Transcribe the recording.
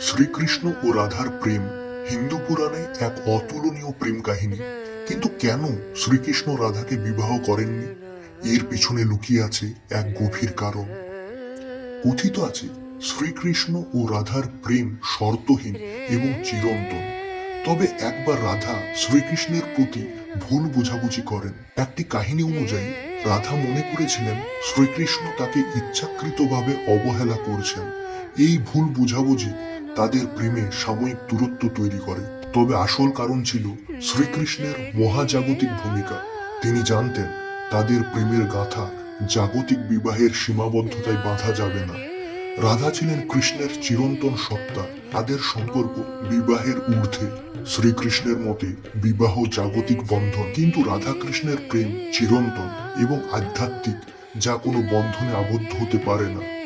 শ্রীকৃষ্ণ ও রাধার প্রেম হিন্দু পুরাণে এক অতুলনীয় প্রেম কাহিনী। কিন্তু কেন শ্রীকৃষ্ণ রাধাকে বিবাহ করেননি? এর পিছনে লুকিয়ে আছে এক গভীর কারণ। কথিত আছে শ্রীকৃষ্ণ ও রাধার প্রেম শর্তহীন এবং চিরন্তন। তবে একবার রাধা শ্রীকৃষ্ণের প্রতি ভুল বোঝাবুঝি করেন। একটি কাহিনী অনুযায়ী রাধা মনে করেছিলেন শ্রীকৃষ্ণ তাকে ইচ্ছাকৃতভাবে অবহেলা করছেন। এই ভুল বোঝাবুঝি তাদের প্রেমে সাময়িক দূরত্ব তৈরি করে। তবে আসল কারণ ছিল শ্রীকৃষ্ণের মহাজাগতিক ভূমিকা। তিনি জানতেন তাদের প্রেমের গাথা জাগতিক বিবাহের সীমাবদ্ধতায় বাঁধা যাবে না। রাধা ছিলেন কৃষ্ণের চিরন্তন সত্তা। তাদের সম্পর্ক বিবাহের ঊর্ধ্বে। শ্রীকৃষ্ণের মতে বিবাহ জাগতিক বন্ধন, কিন্তু রাধা কৃষ্ণের প্রেম চিরন্তন এবং আধ্যাত্মিক, যা কোনো বন্ধনে আবদ্ধ হতে পারে না।